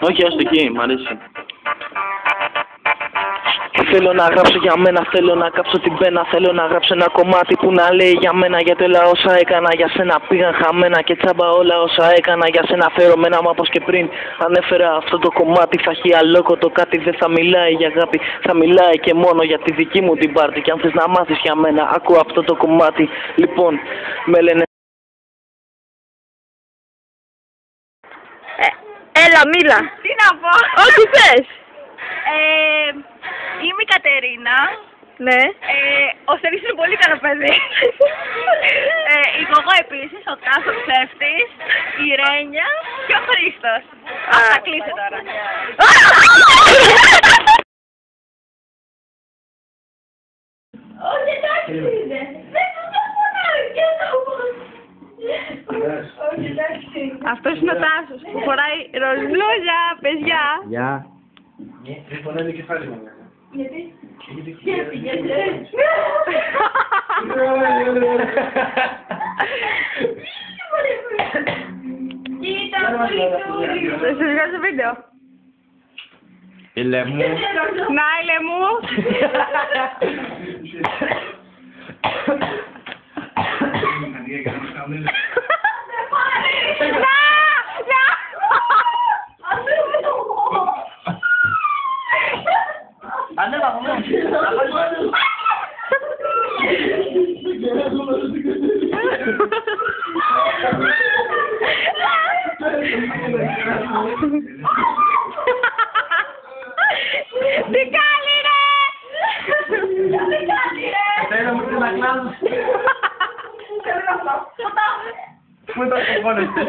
Όχι, άστο εκεί, μ' αρέσει. Θέλω να γράψω για μένα, θέλω να κάψω την πένα. Θέλω να γράψω ένα κομμάτι που να λέει για μένα. Γιατί όλα όσα έκανα για σένα πήγαν χαμένα. Και τσάμπα όλα όσα έκανα για σένα αφιερωμένα. Μα όπως και πριν ανέφερα, αυτό το κομμάτι θα έχει αλόκοτο κάτι. Δεν θα μιλάει για αγάπη, θα μιλάει και μόνο για τη δική μου την πάρτη. Και αν θες να μάθεις για μένα, άκου αυτό το κομμάτι. Λοιπόν, με λένε. Έλα, μίλα. Τι να πω. Ό,τι θες. Είμαι η Κατερίνα. Ναι. Ο Στέλιος είναι πολύ καλό παιδί. Η Γογό επίσης, ο Τάσος Ψεύτης, η Ρένια και ο Χρήστος. Θα κλείσει τώρα. Όχι, εντάξει είναι. Δεν φωνάει και όχι, εντάξει. Αυτός είναι ο Τάσος που φοράει ροζμπλούζα, παιδιά. Γεια. Δεν φωνάζει το κεφάλι μου. Γιατί? Θα σου βγάζω βίντεο. Ηλέ μου. Να, Ηλέ μου. Ανέβα από μόνο. Τι κάνει ρε! Τι κάνει ρε! Θέλω μου να κλάσω. Πού το κομμόνεσαι.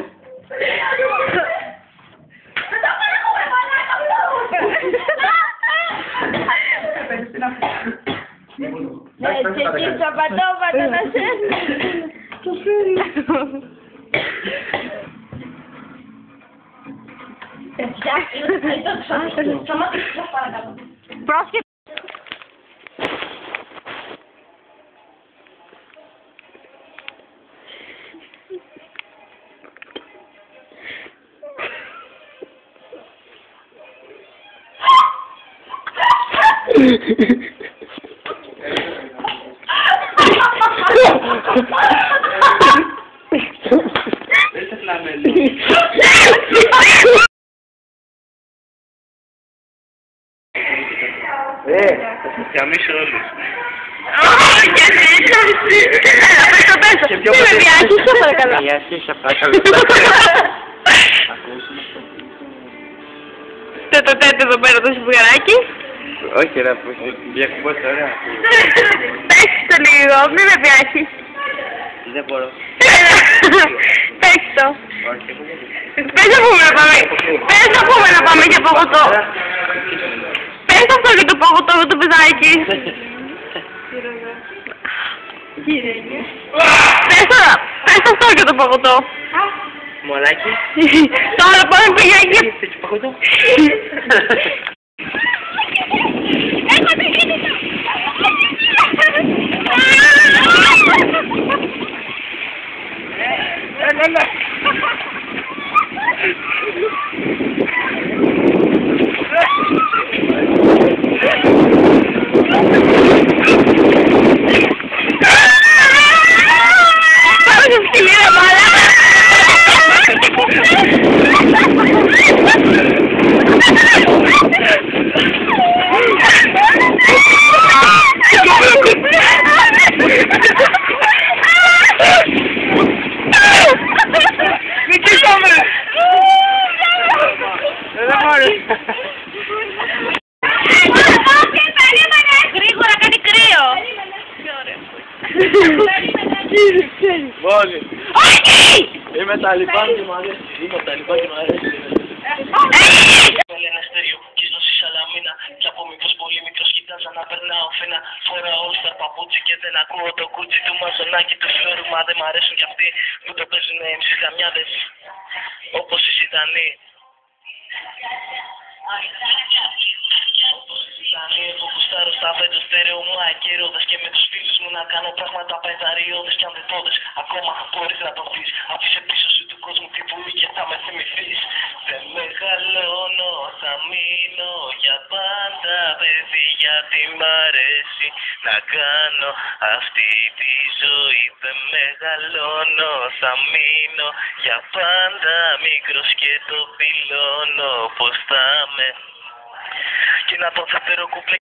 Έτσι εκεί τσαπατώματα να σε... Το φέρει. Σταμάτησε παρακαλώ. Πρόσχε. Θα σας πιαμίσω όλους. Όχι, εσύ. Έλα, πες το. Τι με βιάζεις, σε παρακαλώ. Βιάζεις, σε παρακαλώ. Τέτο εδώ πέρα το σφουγγαράκι. Όχι ρε, διακουμπώς ωραία. Πες το λίγο, μη με βιάζεις. Δεν μπορώ. Πες το. Όχι, Πες να πούμε να πάμε. Πες να πούμε να πάμε για παγωτό. Πες αυτό για το παγωτό με το παιδάκι. Πες αυτό για το παγωτό. Μολάκι. Τώρα πάμε πηγαίνει. Θες παγωτό. Γρήγορα κάνει κρύο. Μόλι. Όχι! Είμαι Ταλιμπάν και μου αρέσει. Είμαι Ταλιμπάν και μου αρέσει. Με λένε Αστέριο και στο Σαλαμίνα. Κι από μικρός πολύ μικρός κοιτάζα να περνάω φένα. Φοράω στα παπούτσι και δεν ακούω το κούτσι του μαζονάκι του φλόρου. Μα δεν μ' αρέσουν κι αυτοί που το παίζουνε εμείς γαμιάδες. Όπως οι Ζητανοί. Όπως οι Ζητανοί έχω κουστάρω στα βέντο στερεό μου ακερόδες. Και με τους φίλους μου να κάνω πράγματα παϊταριώδες κι ανδετώδες. Ακόμα μπορείς να το πεις. Άφησε πίσω σου του κόσμου τη βουλή και θα με θυμηθείς. Δεν μεγαλώνω μείνω για πάντα, παιδί, γιατί μ' αρέσει να κάνω αυτή τη ζωή. Δεν μεγαλώνω, θα μείνω για πάντα μικρός και το δηλώνω πως θα με. Και να το φέρω κουπλέ.